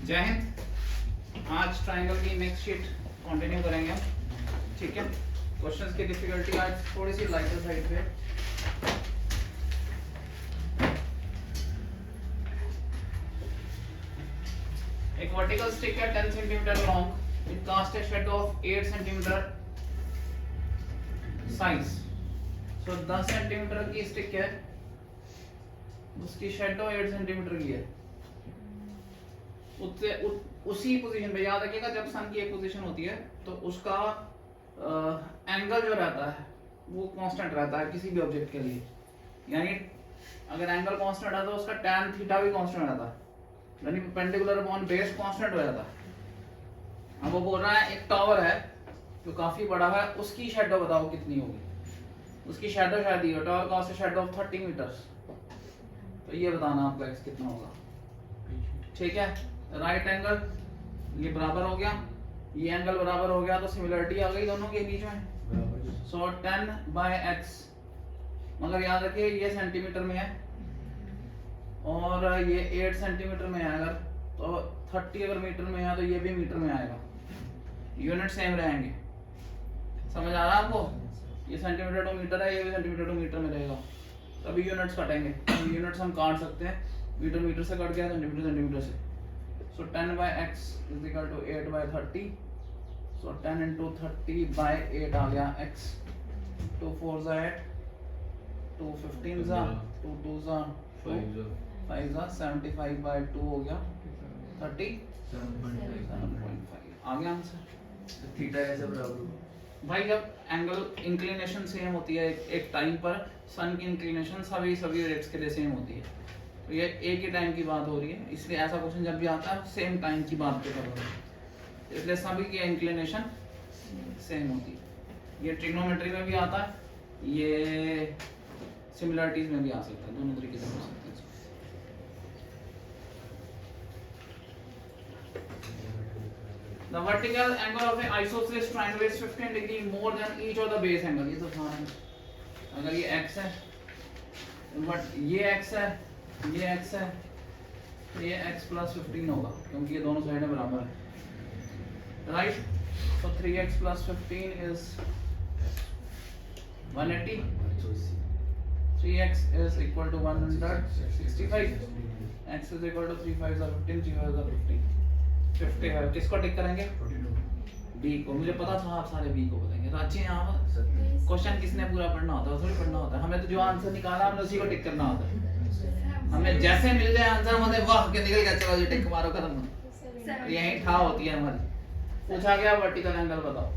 जय हिंद। आज ट्रायंगल की नेक्स्ट शीट कंटिन्यू करेंगे हम, ठीक है। क्वेश्चंस की डिफिकल्टी आज थोड़ी सी लाइटर साइड पे। एक वर्टिकल स्टिक है 10 centimetre long, it cast a shade of 8 centimetre size. So 10 centimetre की स्टिक है, उसकी शेडो 8 सेंटीमीटर की है। उससे उसी पोजीशन पे याद रखिएगा, जब सन की एक पोजीशन होती है तो उसका एंगल जो रहता है वो कांस्टेंट रहता है किसी भी ऑब्जेक्ट के लिए। यानी अगर एंगल कांस्टेंट है तो उसका tan थीटा भी कांस्टेंट रहता है, यानी परपेंडिकुलर अपॉन बेस कांस्टेंट हो जाता है। अब वो बोल रहा है एक टावर है जो काफी बड़ा है, उसकी शेडो बताओ कितनी होगी। उसकी शेडो शायद ये टावर का शेडो ऑफ 30 मीटर्स, तो ये बताना आपका x कितना होगा, ठीक है। राइट एंगल ये बराबर हो गया, ये एंगल बराबर हो गया, तो सिमिलरिटी आ गई दोनों के बीच में। सो 10/x, मगर याद रखिए ये सेंटीमीटर में है और ये 8 सेंटीमीटर में है। अगर तो 30 अगर मीटर में है तो ये भी मीटर में आएगा, यूनिट सेम रहेंगे। समझ आ रहा है आपको? ये सेंटीमीटर टू मीटर है, ये भी सेंटीमीटर टू मीटर में रहेगा, तभी यूनिट्स कटेंगे। यूनिट्स हम काट सकते हैं, मीटर मीटर से कट गया, सेंटीमीटर सेंटीमीटर से। So 10/x is equal to 8/30। So 10 into 30/8 आ गया x। 2 4s 8, 2 15s 2 2s 5 75/2 हो गया 37.5 आ गया आंसर। थीटा ऐसे बराबर भाई जब एंगल इंक्लिनेशन सेम होती है एक टाइम पर, सन की इंक्लिनेशन सभी रेट्स के लिए सेम होती है, तो ये एक ही टाइम की बात हो रही है, इसलिए ऐसा क्वेश्चन जब भी आता है सेम टाइम की बात पे कर रहा है, इसलिए सभी की इंक्लिनेशन सेम होती है। ये ट्रिग्नोमेट्री में भी आता है, ये सिमिलरिटीज में भी आ सकता है, दोनों तरीके से हो सकते हैं। The vertical angle of an isosceles triangle is 15 degree more than each of the base angle। ये तो था, अगर ये x है, बट ये x है, ये x है, तो ये x plus 15 होगा, क्योंकि ये दोनों साइडें बराबर है, right. So 3x plus 15 is 180। 3x is equal to 165। x is equal to 3 5s are 15, 3 5s are 15। 55 किसको टिक करेंगे? बी को। मुझे पता था आप सारे बी को बताएंगे। रांची यहाँ क्वेश्चन किसने पूरा पढ़ना होता है, थोड़ी पढ़ना होता है। हमें तो जो आंसर निकाला हमने उसी को टिक करना होता है। हमें जैसे मिल जाए आंसर हमें वाह के निकल गया, चलो जी टिक मारो खत्म। यही ठा होती है हमारी। पूछा गया वर्टिकल एंगल बताओ,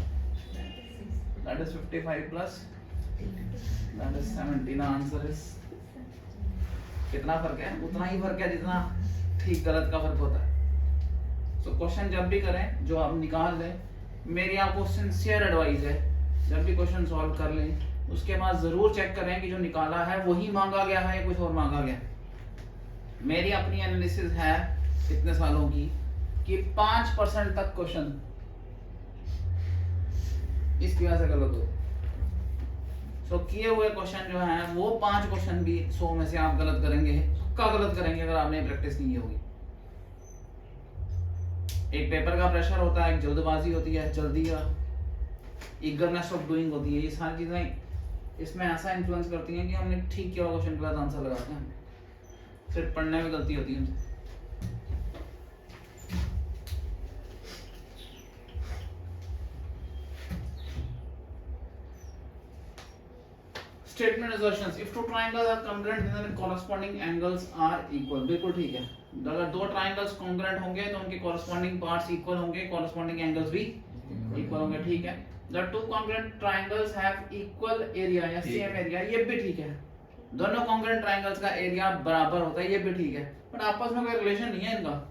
that is 55 plus that is 70। ना आंसर इज कितना फर्क है? उतना ही फर्क है जितना ठीक गलत का फर्क होता है। तो क्वेश्चन जब भी करें जो आप निकाल लें, मेरी आपको सिंसियर एडवाइस है, जब भी क्वेश्चन सॉल्व कर लें उसके बाद जरूर चेक करें कि जो निकाला है वही मांगा गया है या कुछ और मांगा गया। मेरी अपनी एनालिसिस है कितने सालों की कि 5% तक क्वेश्चन इसकी वजह से गलत हो। तो किए हुए क्वेश्चन जो हैं वो 5 क्वेश्चन भी 100 में से आप गलत करेंगे, पक्का गलत करेंगे अगर आपने प्रैक्टिस नहीं होगी। एक पेपर का प्रेशर होता है, एक जल्दबाजी होती है, जल्दी का ईगरनेस ऑफ डूइंग होती है, ये सारी चीजें इसमें ऐसा इन्फ्लुएंस करती हैं कि हमने ठीक किया हुआ क्वेश्चन के बाद आंसर लगाते हैं, सिर्फ पढ़ने में गलती होती है। Statement assertions: if two triangles are congruent then the corresponding angles are equal। बिल्कुल ठीक है, अगर दो ट्रायंगल्स कॉन्ग्रुएंट होंगे तो उनके कॉरस्पॉन्डिंग पार्ट्स इक्वल होंगे, कॉरस्पॉन्डिंग एंगल्स भी इक्वल होंगे, ठीक है। The two congruent triangles have equal area या सेम एरिया, ये भी ठीक है। दोनों कॉन्ग्रुएंट ट्रायंगल्स का एरिया बराबर होता है, ये भी ठीक है, बट आपस में कोई रिलेशन नहीं है इनका,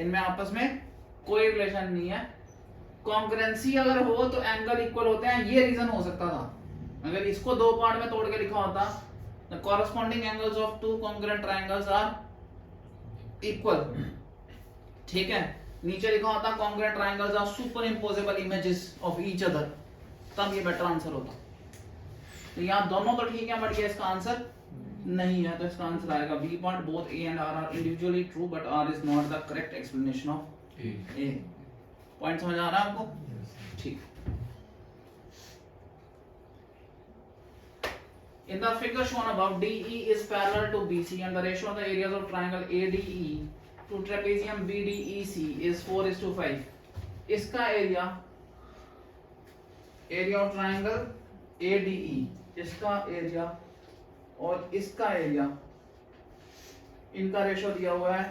इनमें आपस में कोई रिलेशन नहीं है। कॉन्ग्रुएंसी अगर हो तो एंगल इक्वल होते हैं, ये रीजन हो सकता था। अगर इसको दो पार्ट में तोड़ के लिखा होता, the corresponding angles of two congruent triangles are equal, ठीक है। नीचे लिखा होता congruent triangles are superimposable images of each other, तब ये बेटर आंसर होता। तो यहाँ दोनों तो ठीक है, बट ये इसका आंसर नहीं है तो इसका आंसर आएगा B part. Both A and R are individually true but R is not the correct explanation of A. Point समझ आ रहा है आपको? ठीक। In the figure shown above, DE is parallel to BC and the ratio of the areas of triangle ADE to trapezium BDEC is 4:5. इसका area of triangle ADE, इसका area और इसका एरिया, इनका रेशियो दिया हुआ है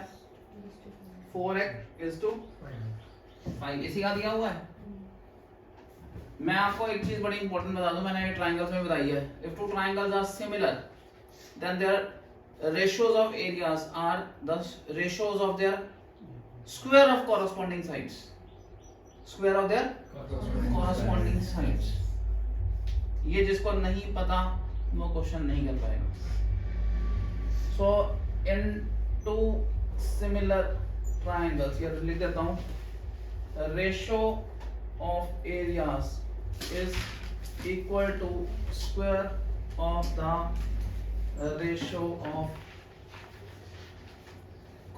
4:5, इसी का दिया हुआ है। मैं आपको एक चीज बड़ी इंपॉर्टेंट बता दूं, मैंने ये ट्रायंगल्स में बताई है। If two triangles are similar then their ratios of areas are the ratios of their square of corresponding sides, square of their corresponding sides। ये जिसको नहीं पता वो क्वेश्चन नहीं कर पाएगा। सो इन टू सिमिलर ट्रायंगल्स, ये लिख देता हूँ, ratio of areas is equal to square of the ratio of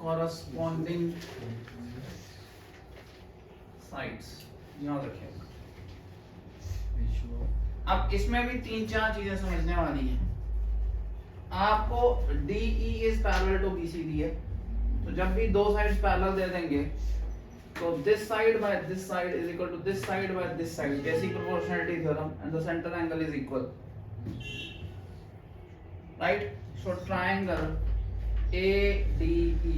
corresponding sides। याद रखिएगा। अब इसमें भी 3-4 चीजें समझने वाली हैं। आपको DE is parallel to BC दी है, तो जब भी दो साइड्स पैरेलल दे देंगे तो this side by this side is equal to this side by this side, basic proportionality theorem, and the center angle is equal, right? So triangle ADE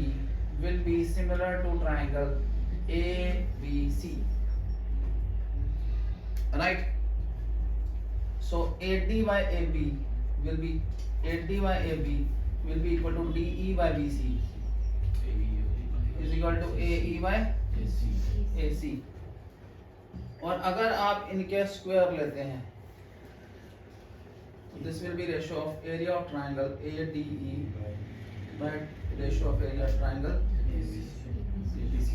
will be similar to triangle ABC, right? So AD by AB will be equal to DE by BC is equal to AE by AC। और अगर आप इनके square लेते हैं तो this will be ratio of area of triangle ADE by ratio of area of triangle ABC।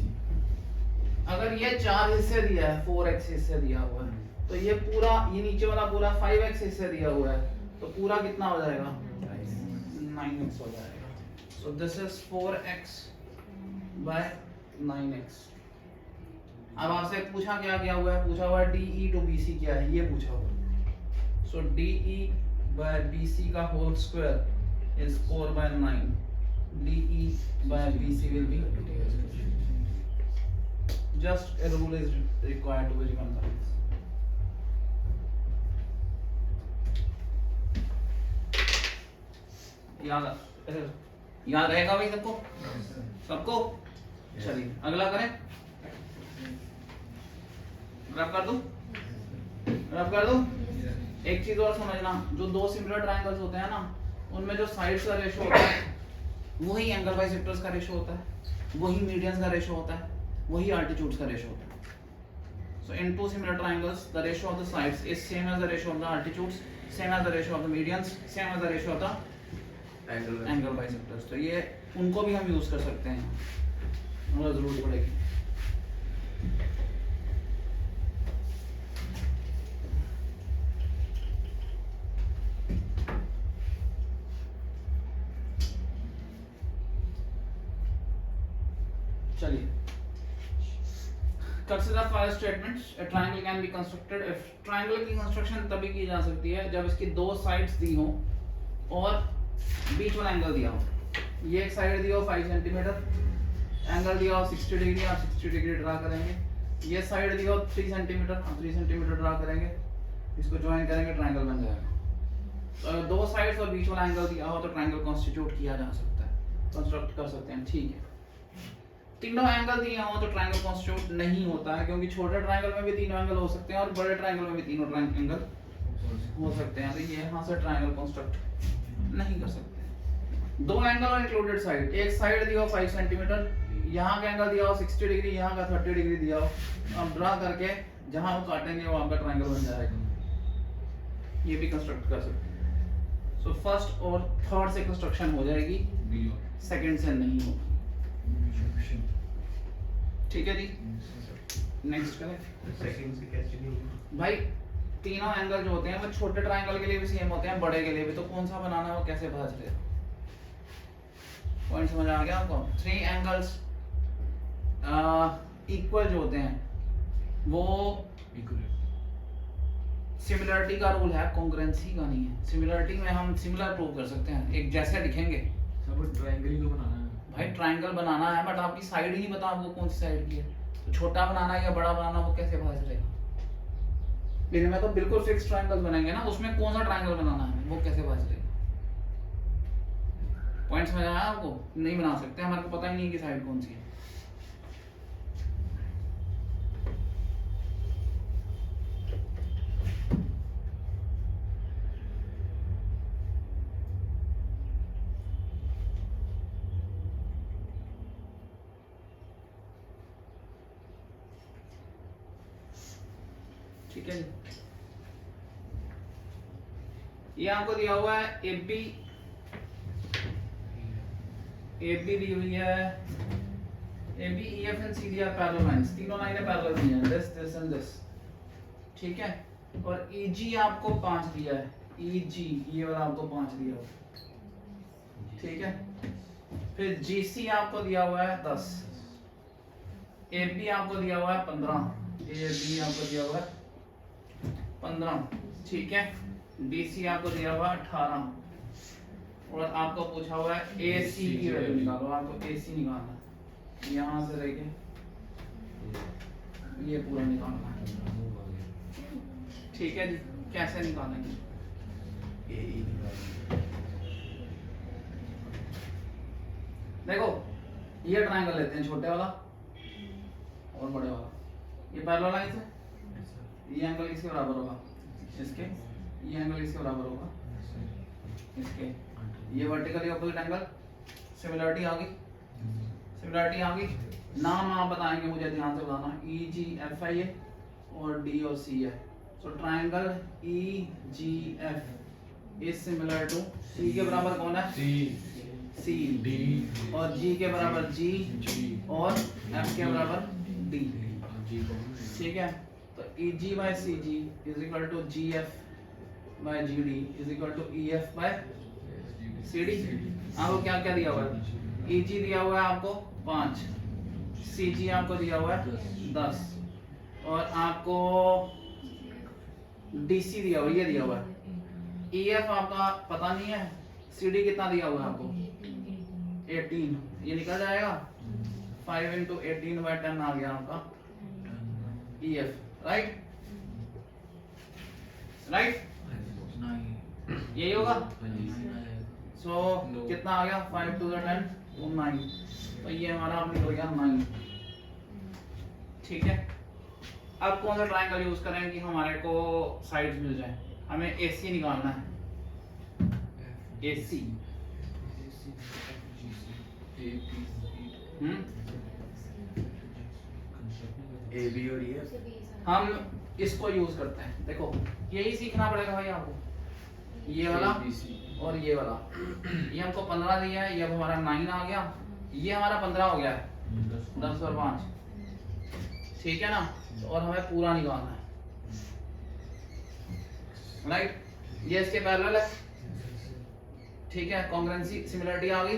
अगर ये 4 हिस्से दिया है, 4x हिस्से दिया हुआ है, तो ये पूरा, ये नीचे वाला पूरा 5x हिस्से दिया हुआ है, तो पूरा कितना हो जाएगा? 9x हो जाएगा। So this is 4x by 9x। अब आपसे पूछा क्या हुआ है? पूछा हुआ है DE टू BC क्या है, ये पूछा हुआ है। सो DE बाय BC का whole square is 4/9। DE by BC will be, just a rule is required to remember this। याद रहेगा भाई सबको? चलिए अगला करें। रब कर दूं? एक चीज और समझना, जो दो सिमिलर ट्रायंगल्स होते हैं ना, उनमें जो साइड्स का रेशियो होता है वही एंगल बाइसेक्टर्स का रेशियो होता है, वही मीडियंस का रेशियो होता है, वही एल्टीट्यूड्स का रेशियो होता है। So in two similar triangles the ratio of the sides is same as the ratio of the altitudes, same as the ratio of the medians, same as the ratio of the angle bisectors. तो ये उनको भी हम use कर सकते हैं, जरूरत पड़ेगी। चलिए, consider five statements. A triangle can be constructed if triangle की कंस्ट्रक्शन तभी की जा सकती है जब इसकी दो साइड्स दी हो और बीच वाला एंगल दिया हो। ये एक साइड दिया हो 5 सेंटीमीटर, एंगल दिया हो 60 डिग्री, आप 60 डिग्री ड्रा करेंगे। ये साइड दिया हो 3 सेंटीमीटर, आप 3 सेंटीमीटर ड्रा करेंगे, इसको ज्वाइन करेंगे, ट्रायंगल बन जाएगा। तो अगर दो साइड्स और बीच वाला एंगल दिया हो तो ट्रायंगल कॉन्स्टिट्यूट किया जा सकता है, कंस्ट्रक्ट कर सकते हैं। ठीक है, तीनों एंगल दिए हो तो ट्रायंगल कॉन्स्टिट्यूट नहीं होता है, क्योंकि छोटे ट्रायंगल में भी तीनों एंगल हो सकते हैं और बड़े ट्रायंगल में भी तीनों एंगल हो सकते हैं। तो ये यहाँ से ट्रायंगल कॉन्स्ट्रक्ट नहीं कर सकते। दो एंगल और इंक्लूडेड साइड, एक साइड दिया हो 5 सेंटीमीटर, यहाँ का एंगल दिया हो 60 डिग्री, यहाँ का 30 डिग्री दिया हो, अब ड्रा करके जहाँ वो काटेंगे वो आपका ट्रायंगल बन जाएगा। ये भी कंस्ट्रक्ट कर सकते हैं। सो फर्स्ट और थर्ड से कंस्ट्रक्शन हो जाएगी, सेकंड से नहीं होगी। ठीक है जी, नेक्स्ट करें। सेकंड से कैसे नहीं होगी भाई? तीनों एंगल जो होते हैं वो छोटे ट्रायंगल के लिए भी सेम होते हैं, बड़े के लिए भी। तो कौन सा बनाना है वो कैसे पता चलेगा? पॉइंट समझ आ गया आपको? 3 एंगल्स इक्वल जो होते हैं वो सिमिलरिटी का रूल है, कॉन्ग्रुएंसी का नहीं है। सिमिलरिटी में हम सिमिलर प्रूव कर सकते हैं, एक जैसे दिखेंगे। सब ट्रायंगल ही तो बनाना है भाई ट्रायंगल बनाना है बट आपकी साइड ही नहीं पता आपको कौन सी साइड की है, तो छोटा बनाना है या बड़ा बनाना वो कैसे पता चलेगा? लेकिन में तो बिल्कुल फिक्स ट्रायंगल बनेंगे ना, उसमें कौन सा ट्रायंगल बनाना है वो कैसे पता चलेगा? पॉइंट समझ आया आपको? नहीं बना सकते, हमारे को पता ही नहीं कि साइड कौन सी है। ठीक है जी, ये आपको दिया हुआ है ए बी दी हुई है, A B E F and C D are parallel lines, तीनों लाइनें पैरेलल दी हैं, दिस दिस एंड दिस। ठीक है, और ई जी आपको 5 दिया है, ई जी ये वाला आपको 5 दिया हुआ है। ठीक है, फिर जी सी आपको दिया हुआ है 10, ए बी आपको दिया हुआ है 15, ए बी आपको दिया हुआ है 15। ठीक है, BC आपको दिया हुआ है 18 और आपको पूछा हुआ है AC की वैल्यू निकालो। आपको AC निकालना है, यहाँ से लेके ये पूरा निकालना है। ठीक है जी, कैसे निकालेंगे? देखो ये ट्रायंगल लेते हैं, छोटे वाला और बड़े वाला, ये पैरेलल लाइन है, ये एंगल इसके बराबर होगा, इसके ये एंगल इसके बराबर होगा, इसके ये वर्टिकली ऑपोजिट एंगल। सिमिलरिटी आ गई, सिमिलरिटी आ गई। नाम आप बताएंगे मुझे, ध्यान से बताना। ई जी एफ है ये और डी और सी है। So triangle E G F is similar to, C के बराबर कौन है? सी डी और जी के बराबर जी और एफ के बराबर डी। ठीक है, तो E G by C G is equal to G F by G D is equal to E F by C D. आपको क्या क्या दिया हुआ है? ई जी दिया हुआ है आपको 5, सी जी आपको दिया हुआ है 10 और आपको डी सी दिया हुआ, ये दिया हुआ है। ई एफ आपका पता नहीं है, सी डी कितना दिया हुआ है आपको? 18, ये निकल जाएगा 5 into 18 by 10 आ गया आपका EF, राइट? राइट, यही होगा। सो कितना आ गया? 5 to the 10 तो 9, तो ये हमारा अब निकल गया 9। ठीक है, अब कौन सा ट्रायंगल यूज करें कि हमारे को साइड्स मिल जाए? हमें AC निकालना है, AC। ए बी और ये हम इसको यूज करते हैं। देखो यही सीखना पड़ेगा भाई आपको, ये वाला और ये वाला। ये हमको 15 दिया है, ये अब हमारा 9 आ गया, ये हमारा 15 हो गया है, 10 और 5। ठीक है ना, और हमें पूरा निकालना है, राइट? ये इसके पैरेलल है। ठीक है, कॉन्ग्रुएंसी सिमिलरिटी आ गई।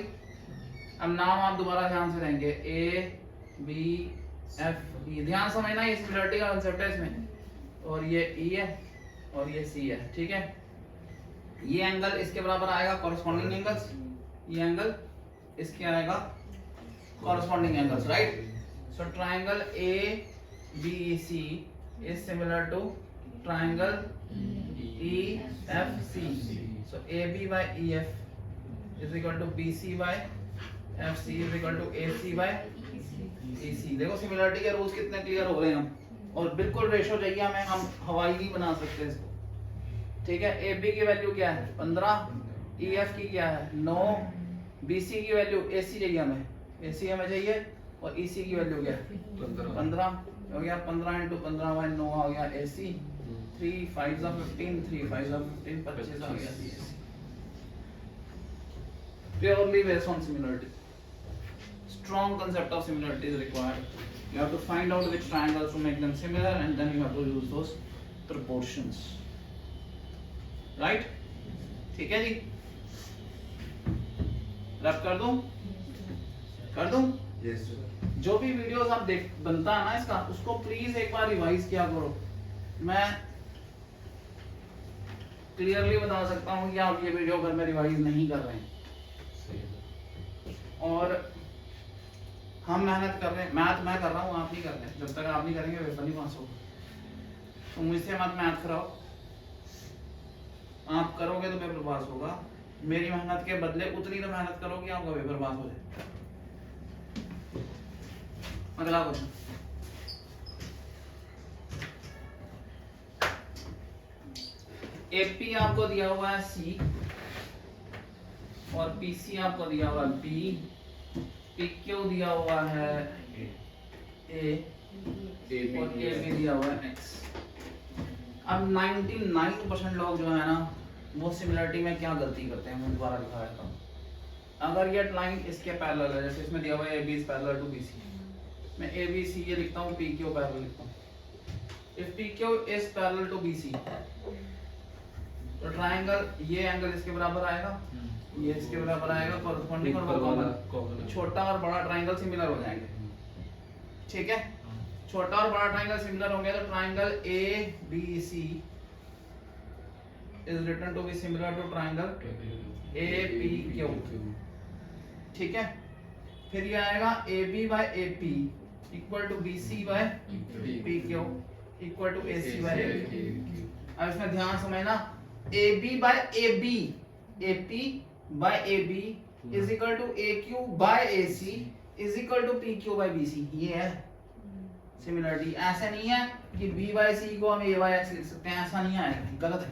अब नाम आप दोबारा ध्यान से लेंगे, ए बी एफ ई, ध्यान समझना, ये सिमिलरिटी का कांसेप्ट है इसमें। और ये ई है और ये सी है। ठीक है, ये एंगल इसके बराबर आएगा, कॉरस्पॉन्डिंग एंगल्स। ये एंगल इसके आएगा corresponding angles, right? So triangle A B C is similar to triangle E F C. So A B by E F is equal to B C by F C is equal to A C by A C. देखो similarity के rules कितने clear हो रहे हैं हम, और बिल्कुल ratio चाहिए हमें, हम हवाई नहीं बना सकते इसको। ठीक है, ए बी की वैल्यू क्या है? 15, ई एफ की क्या है? 9, बी सी की वैल्यू, ए सी चाहिए हमें, ए सी हमें चाहिए, और ई सी की वैल्यू क्या है? 15 हो गया, 15 into 15 बाय 9 आ गया ए सी। 3 5 15, 3 5 15, 25 आ गया सी। Purely based on similarity. Strong concept of similarity is required. You have to find out which triangles to make them similar, and then you have to use those proportions, right? ठीक है जी, रब कर दूं? कर दूं? Yes sir. जो भी videos आप देख बनता है ना इसका, उसको प्लीज एक बार रिवाइज किया करो। मैं क्लियरली बता सकता हूँ कि आप ये वीडियो घर में रिवाइज नहीं कर रहे हैं, और हम मेहनत कर रहे हैं। मैथ मैं कर रहा हूँ, आप नहीं कर रहे हैं। जब तक आप नहीं करेंगे पेपर नहीं पास होगा। तो मुझसे मत मैथ कराओ, आप करोगे तो पेपर पास होगा। मेरी मेहनत के बदले उतनी तो मेहनत करो कि आपका पेपर पास हो जाए। अगला क्वेश्चन, एपी आपको दिया हुआ है सी, और पीसी आपको दिया हुआ है बी, पीक्यू दिया हुआ है ए, और ए भी दिया हुआ है एक्स। अब 99% लोग जो है ना वो सिमिलरिटी में क्या गलती करते हैं, मैं दोबारा दिखा देता हूँ। अगर ये लाइन इसके पैरेलल है, जैसे इसमें दिया हुआ है A B is parallel to B C, मैं ए बी सी ये लिखता हूँ, पी क्यू पैरेलल लिखता हूँ। If P Q is parallel to B C, तो ट्रायंगल ये एंगल इसके बराबर आएगा, ये इसके बराबर आएगा, कॉरस्पॉन्डिंग और वो कॉमन। छोटा और बड़ा ट्रायंगल सिमिलर हो जाएंगे, ठीक है? छोटा और बड़ा ट्रायंगल सिमिलर होंगे तो triangle A B C is written to be similar to triangle A P Q, ठीक है? फिर ये आएगा A B by A P equal to B C by P Q equal to A C by A P. अब इसमें ध्यान समझना, A B by A B, A P by A B is equal to A Q by A C is equal to P Q bye B C. ये है similarity. ऐसा नहीं है कि b बाय सी को हम a बाय x लिख सकते हैं, ऐसा नहीं आएगा, गलत है।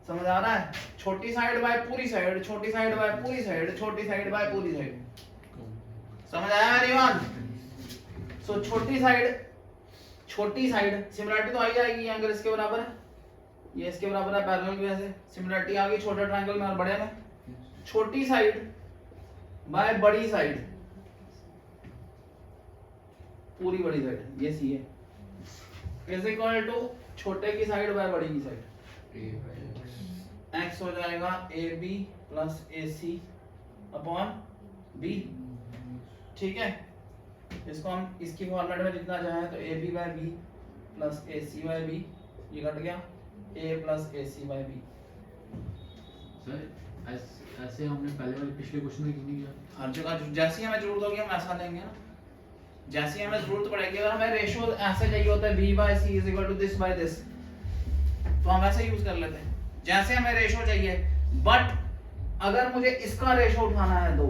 समझ आ रहा है? छोटी साइड बाय पूरी साइड, छोटी साइड बाय पूरी साइड, छोटी साइड बाय पूरी साइड। समझ आया एवरीवन? सो छोटी साइड सिमिलरिटी तो आ ही जाएगी, ये एंगल इसके बराबर है, ये इसके बराबर है पैरेलल की वजह से सिमिलरिटी आ गई छोटे ट्रायंगल में और बड़े में। छोटी साइड बाय बड़ी साइड, पूरी बड़ी साइड ये सी है, इज इक्वल टू छोटे की साइड बाय बड़ी की साइड। x हो जाएगा A B plus A C upon B, ठीक है? इसको हम इसकी फॉर्मेट में लिखना चाहें तो A B by B plus A C by B, ये कट गया, A plus A C by B. Sir ऐसे हमने पहले वाले पिछले क्वेश्चन में क्यों नहीं किया? हर जगह जैसी हमें जरूरत होगी हम ऐसा लेंगे ना, जैसी हमें जरूरत पड़ेगी। अगर हमें रेशियो ऐसे चाहिए होता है b by c is equal to this by this, तो हम ऐसे यूज कर लेते हैं जैसे हमें रेशियो चाहिए। बट अगर मुझे इसका रेशियो उठाना है दो,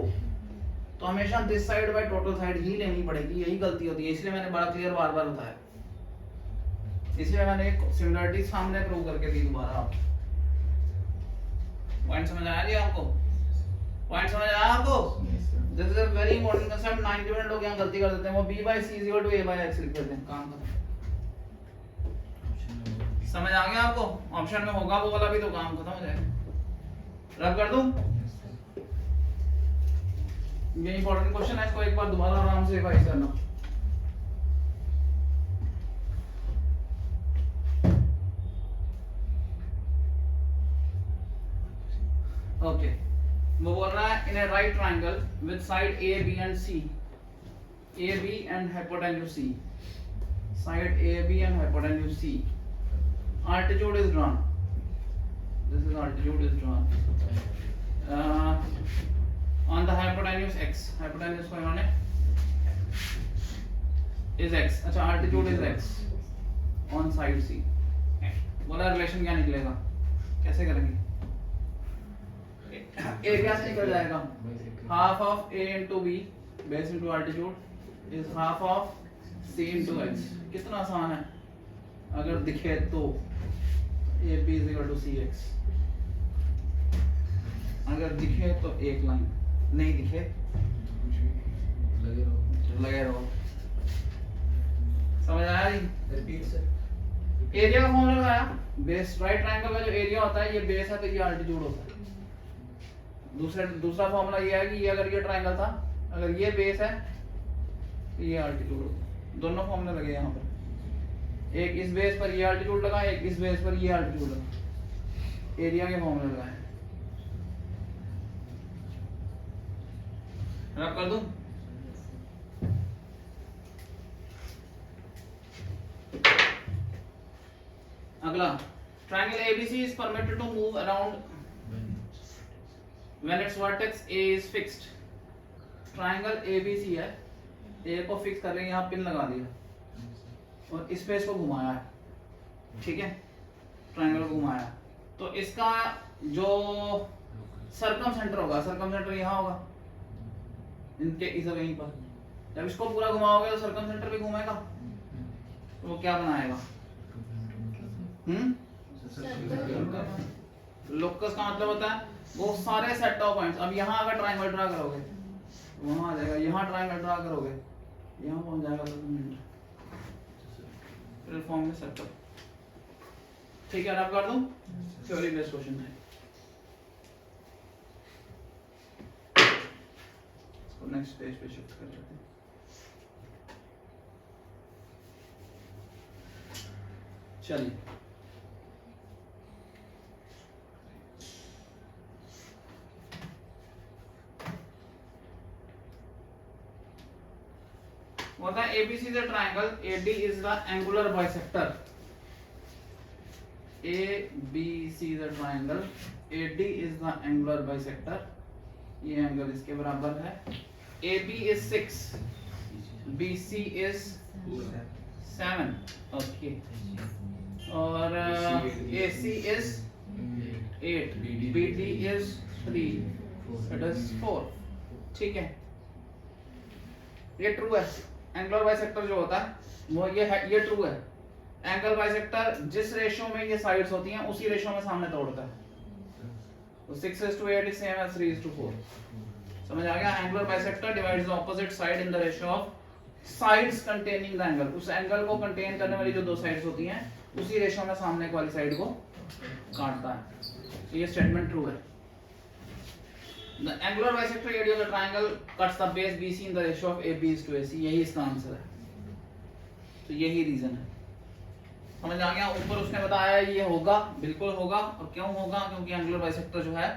तो हमेशा this side by total side ही लेनी पड़ेगी। यही गलती होती है, इसलिए मैंने बड़ा क्लियर बार बार बताया, इसलिए मैंने एक सिमिलरिटी सामने प्रूव करके दी दोबारा। आप पॉइंट समझ आया जी आपको? पॉइंट समझ आया आपको? This is a very important concept. 90% लोग यहाँ गलती कर देते हैं, वो b by c is equal to a by x लिख देते हैं, काम खत्म। समझ आ गया आपको? ऑप्शन में होगा वो वाला भी तो काम खत्म हो जाएगा। रब कर दूं? ये इंपॉर्टेंट क्वेश्चन है, इसको एक बार दोबारा आराम से रिवाइज करना। ओके, वो बोल रहा है in a right triangle with side A B and C, A B and hypotenuse C, side A B and hypotenuse C, altitude is drawn, this is altitude is drawn on the hypotenuse x, hypotenuse को इन्होंने is x, अच्छा altitude is x on side c। बोला relation क्या निकलेगा, कैसे करेंगे? a कैसे निकल जाएगा? half of a into b base into altitude is half of c into x। कितना आसान है, अगर दिखे तो AB is equal to CX, अगर दिखे तो एक लाइन, नहीं दिखे लगे रहो। समझ आया जी? Repeat sir. एरिया का फॉर्मूला लगाया, बेस राइट ट्रायंगल का जो एरिया होता है ये बेस है तो ये अल्टीट्यूड होता है। दूसरा फॉर्मूला ये है कि ये अगर ये ट्रायंगल था, अगर ये बेस है तो ये अल्टीट्यूड होता है। दोनों फॉर्मूले लगे यहाँ पर। एक इस बेस पर ये एल्टीट्यूड लगा, एक इस बेस पर ये एल्टीट्यूड लगा, एरिया के फॉर्मूले लगाए। रब कर दूं? अगला, triangle ABC is permitted to move around when its vertex A is fixed। Triangle ABC है, A को फिक्स कर रहे हैं, यहाँ पिन लगा दिया और इस पेज को घुमाया है, ठीक है, ट्रायंगल को घुमाया, तो इसका जो सरकम सेंटर होगा, सरकम सेंटर यहाँ होगा इनके इस वहीं पर। जब इसको पूरा घुमाओगे तो सरकम सेंटर भी घूमेगा, तो वो क्या बनाएगा? लोकस का मतलब होता है वो सारे सेट ऑफ पॉइंट्स। अब यहाँ अगर ट्रायंगल ड्रा करोगे वहां आ जाएगा, यहाँ ट्रायंगल ड्रा करोगे यहाँ पहुंच जाएगा, फिर फॉर्म में सेटअप। ठीक है, रब कर दूं? थ्योरी बेस्ड क्वेश्चन है। इसको नेक्स्ट पेज पे शिफ्ट कर लेते हैं। चलिए, what the ABC is a triangle, AD is the angular bisector। ABC is a triangle, AD is the angular bisector। ये एंगल इसके बराबर है। AB is 6, BC is 7, okay, और AC is 8, BD is 3, it is 4। ठीक है, ये true है। Angular bisector जो होता है वो ये है, ये ट्रू है। एंगल बाइसेक्टर जिस रेशियो में ये साइड्स होती हैं उसी रेशियो में सामने तोड़ता है। तो 6:8 is same as 3:4। समझ आ गया? Angular bisector divides the opposite side in the ratio of sides containing the angle. उस एंगल को कंटेन करने वाली जो दो साइड्स होती हैं उसी रेशियो में सामने वाली साइड को काटता है। तो ये स्टेटमेंट ट्रू है। The angular bisector AD of the triangle cuts the base BC in the ratio of AB is to AC। यही इसका आंसर है। तो यही रीजन है। समझ आ गया? ऊपर उसने बताया ये होगा, बिल्कुल होगा। और क्यों होगा? क्योंकि एंगुलर बाइसेक्टर जो है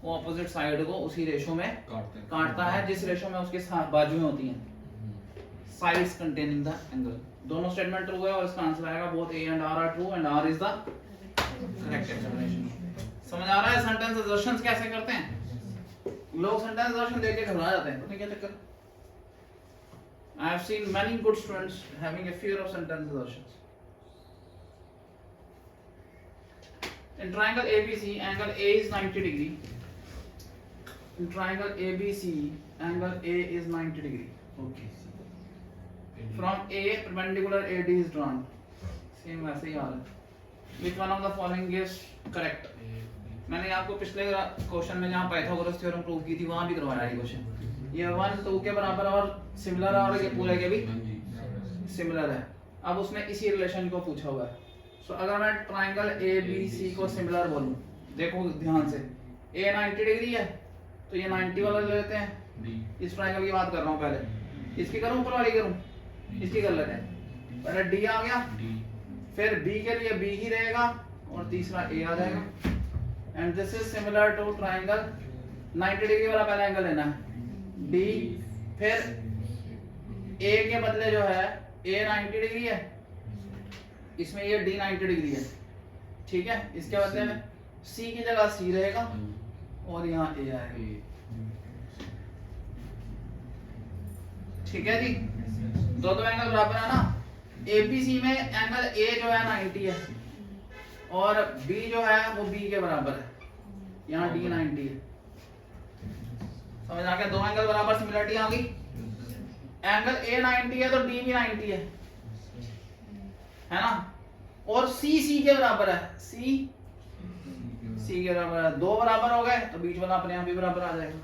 वो ऑपोजिट साइड को उसी रेशियो में काटता है जिस रेशियो में उसके बाजुएं होती हैं, साइड्स कंटेनिंग द एंगल। दोनों स्टेटमेंट ट्रू है और इसका आंसर आएगा both A and R are true and R is the correct explanation। समझ आ रहा है? सेंटेंस असर्शंस कैसे करते हैं? लोग सेंटेंस असर्शन देख के घबरा जाते हैं, पता नहीं क्या चक्कर। I have seen many good students having a fear of sentence assertions। In triangle ABC, angle A is 90 degree। In triangle ABC, angle A is 90 degree। Okay। From A, perpendicular AD is drawn। Same वैसे ही आ रहा है। Which one of the following is correct? मैंने आपको पिछले question में जहाँ Pythagoras theorem prove की थी वहाँ भी करवाया है क्वेश्चन। ये 1 2 के बराबर और सिमिलर है और ये पूरे के भी सिमिलर है। अब उसने इसी रिलेशन को पूछा हुआ है। सो अगर मैं ट्रायंगल ABC को सिमिलर बोलूं, देखो ध्यान से, A 90 डिग्री है तो ये 90 वाला ले लेते हैं। इस ट्रायंगल की बात कर रहा हूँ, पहले इसकी करूँ ऊपर वाली करूँ? इसकी कर लेते हैं। पहले D आ गया, फिर B के लिए B ही रहेगा और तीसरा A आ जाएगा। And this is similar to triangle 90 degree वाला पहला एंगल लेना है D, फिर A के बदले जो है A 90 डिग्री है, इसमें ये D 90 डिग्री है, ठीक है। इसके बदले में C की जगह C रहेगा और यहाँ A आएगा, ठीक है जी। दो एंगल बराबर है ना। ABC में एंगल A जो है 90 है और B जो है वो B के बराबर है, यहाँ D 90 है। समझ आ गया? दो एंगल बराबर, सिमिलरिटी आ गई। एंगल A 90 है तो D भी 90 है ना। और C के बराबर है, C के बराबर है। दो बराबर हो गए तो बीच वाला अपने आप ही बराबर आ जाएगा।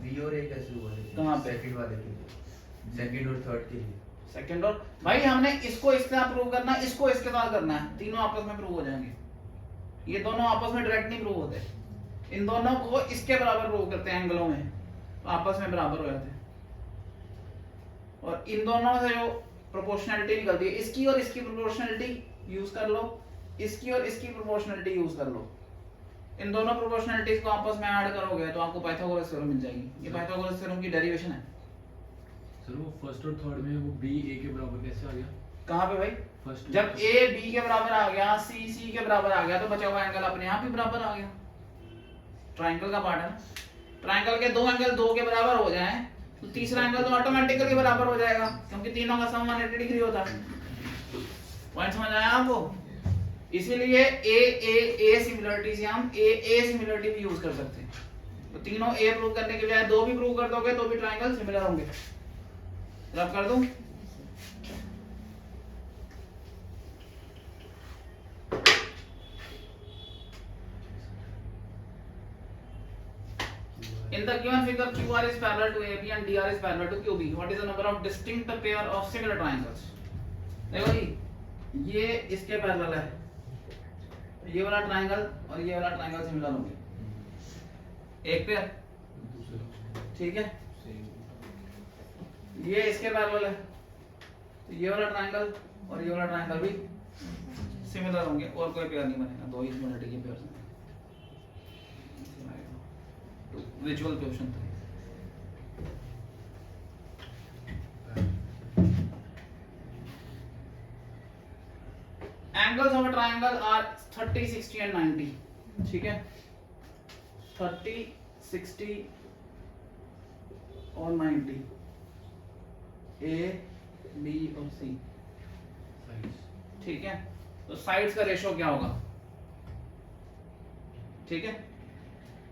B और A कैसे हुआ? कहाँ पे? सेकंड वाले के लिए, सेकंड और थर्ड के लिए। सेकंड और भाई हमने इसको इसके साथ प्रूव करना है, इसको इसके साथ करना है, तीनों आपस में प्रूव हो जाएंगे। ये दोनों आपस में डायरेक्ट नहीं प्रूव होते, इन दोनों को इसके बराबर प्रूव करते हैं एंगलों में, तो आपस में बराबर हो जाते हैं। और इन दोनों से जो प्रोपोर्शनैलिटी निकलती है, इसकी और इसकी प्रोपोर्शनैलिटी यूज कर लो, इसकी और इसकी प्रोपोर्शनैलिटी यूज कर लो। इन दोनों प्रोपोर्शनैलिटीज को आपस में ऐड करोगे तो आपको पाइथागोरस थ्योरम मिल जाएगी। ये पाइथागोरस थ्योरम की डेरिवेशन है। सर वो फर्स्ट और थर्ड में वो बी ए के बराबर कैसे आ गया? कहाँ पे भाई? फर्स्ट जब ए बी के बराबर आ गया, सी सी के बराबर आ गया, तो बचा हुआ एंगल अपने आप ही बराबर आ गया। ट्रायंगल का पार्ट है ना। ट्रायंगल के दो एंगल दो के बराबर हो जाएं तो तीसरा एंगल तो ऑटोमेटिकली बराबर हो जाएगा, क्योंकि तीनों का सम 180 डिग्री होता है। पॉइंट समझ आया आपको? इसीलिए ए सिमिलरिटी से हम ए सिमिलरिटी भी यूज कर सकते हैं। तो तीनों ए प्रूव करने के बजाय दो भी प्रूव कर दोगे तो भी ट्रायंगल सिमिलर होंगे। रब कर दूं? In the given figure, QR is parallel to AB and DR is parallel to QB. What is the number of distinct pair of similar triangles? देखो जी, ये इसके पैरेलल है, ये वाला ट्रायंगल और ये वाला ट्रायंगल सिमिलर होंगे, एक पेयर, ठीक है। ये इसके पैरेलल है, तो ये वाला ट्रायंगल और ये वाला ट्रायंगल भी सिमिलर होंगे, और कोई पेयर नहीं बनेगा, दो ही सिमिलरिटी के पेयर। विजुअल क्वेश्चन था। Angles of a triangle are 30, 60 and 90, ठीक है। 30, 60 और 90, ए बी और सी, ठीक है। तो साइड्स का रेशो क्या होगा? ठीक है,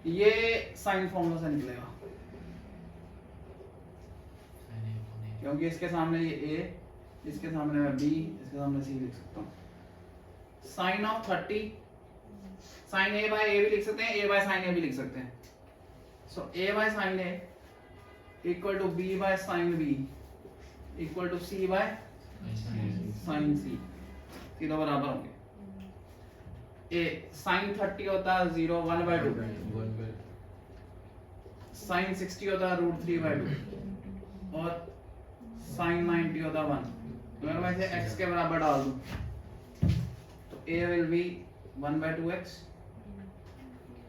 ये साइन फॉर्मूला से निकलेगा, क्योंकि इसके सामने ये ए, इसके सामने मैं बी, इसके सामने सी लिख सकता हूँ। Sine of 30, sine A by A भी लिख सकते हैं, ए बाय साइन ए भी लिख सकते हैं। So A by sine A equal to B by sine B equal to C by sine C, तीनों बराबर होंगे। ए साइन 30 होता है 0, 1/2, साइन 60 होता है √3/2 और साइन 90 होता है 1। तो अगर मैं इसे x के बराबर डाल दूं तो a विल बी 1/2x,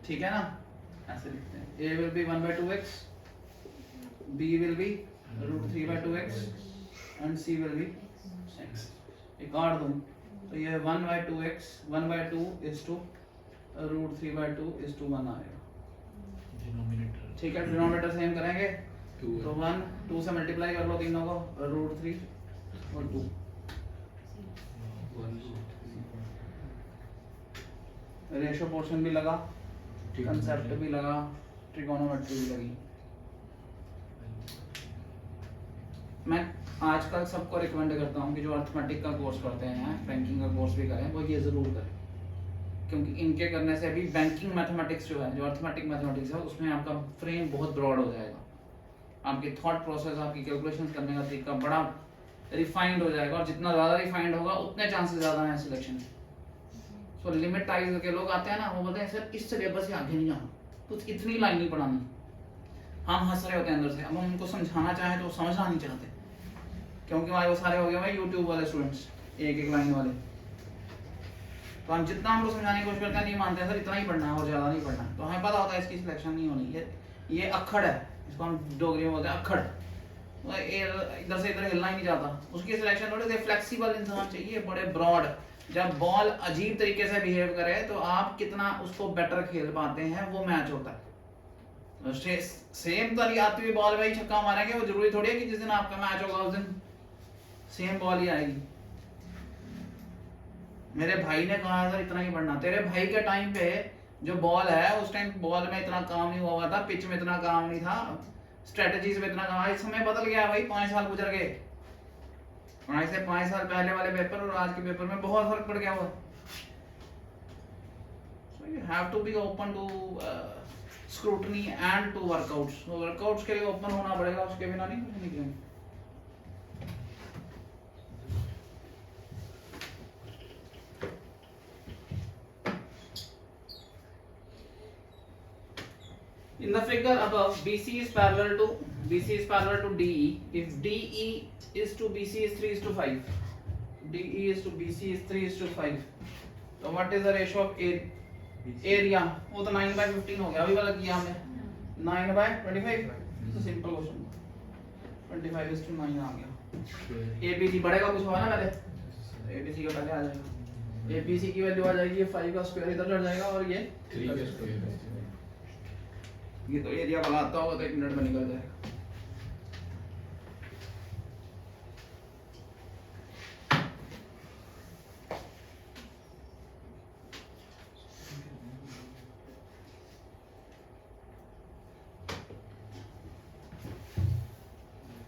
ठीक है ना, ऐसे लिखते हैं। a will be 1/2x, b will be √3/2x and c will be x। एक काट दूं तो ये 1/2x 1/2 is to √3/2 is to 1 आएगा, डिनोमिनेटर, ठीक है। डिनोमिनेटर सेम करेंगे तो 1 2 से मल्टीप्लाई कर लो तीनों को, √3 और 2, रेशो पोर्शन भी लगा, कंसेप्ट भी लगा, ट्रिगोनोमेट्री भी लगी। मैं आजकल सबको रिकमेंड करता हूँ कि जो अर्थमेटिक का कोर्स करते हैं, बैंकिंग का कोर्स भी करें, वो ये जरूर करें, क्योंकि इनके करने से भी बैंकिंग मैथमेटिक्स जो है, जो अर्थमेटिक मैथमेटिक्स है, उसमें आपका फ्रेम बहुत ब्रॉड हो जाएगा, आपकी थॉट प्रोसेस, आपकी कैलकुलेशंस करने का तरीका बड़ा रिफाइंड हो जाएगा, और जितना ज़्यादा रिफाइंड होगा उतने चांसेस ज़्यादा हैं सिलेक्शन। सो लिमिटाइज के लोग आते हैं ना, वो बोलते हैं सर इस सिलेबस से आगे नहीं जाना, कुछ इतनी लाइन नहीं पढ़ानी। हम हंस रहे होते हैं अंदर से, अब हम उनको समझाना चाहें तो वो समझना नहीं चाहते, क्योंकि हमारे वो सारे हो गए भाई यूट्यूब वाले स्टूडेंट्स, एक एक लाइन वाले। तो हम जितना हमको समझाने की कोशिश करते हैं नहीं मानते हैं, सर इतना ही पढ़ना है और ज़्यादा नहीं पढ़ना है। तो हमें पता होता है इसकी सिलेक्शन नहीं होनी, ये अक्खड़ है, इसको हम डोगरी में बोलते हैं अक्खड़, इधर से इधर हिलना ही नहीं चाहता। उसकी सिलेक्शन थोड़ी सी फ्लेक्सिबल इंसान चाहिए, बड़े ब्रॉड। जब बॉल अजीब तरीके से बिहेव करे तो आप कितना उसको बेटर खेल पाते हैं, वो मैच होता है। सेम तरी आती हुई बॉल में ही छक्का मारेंगे, वो जरूरी थोड़ी है कि जिस दिन आपका मैच होगा उस दिन सेम बॉल ही आएगी। मेरे भाई ने कहा सर इतना ही पढ़ना, तेरे भाई के टाइम पे जो बॉल है उस टाइम बॉल में इतना काम नहीं हुआ था, पिच में इतना काम नहीं था, स्ट्रेटजीज में इतना काम। इस समय बदल गया भाई, 5 साल गुजर गए, आज से 5 साल पहले वाले पेपर और आज के पेपर में बहुत फर्क पड़ गया हुआ। So you have to be open to scrutiny and to workouts। तो workouts के लिए ओपन होना पड़ेगा, उसके बिना नहीं कुछ निकलेंगे। In the figure above, BC is parallel to BC is parallel to DE. If DE is to BC is 3 is to 5. DE is to BC is 3 is to 5. So what is the ratio of area? वो तो 9 by 15 हो गया, अभी वाला किया हमने 9 by 25. तो simple question 25 is to 9 आ गया. ABC बढ़ेगा कुछ होगा ना पहले, ABC का पहले आ जाएगा. ABC की वैल्यू आ जाएगी, 5 का स्क्वायर इधर चढ़ जाएगा और ये 3 का स्क्वायर. ये तो एरिया बनाता होगा तो 1 मिनट में निकल जाएगा.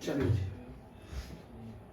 चलिए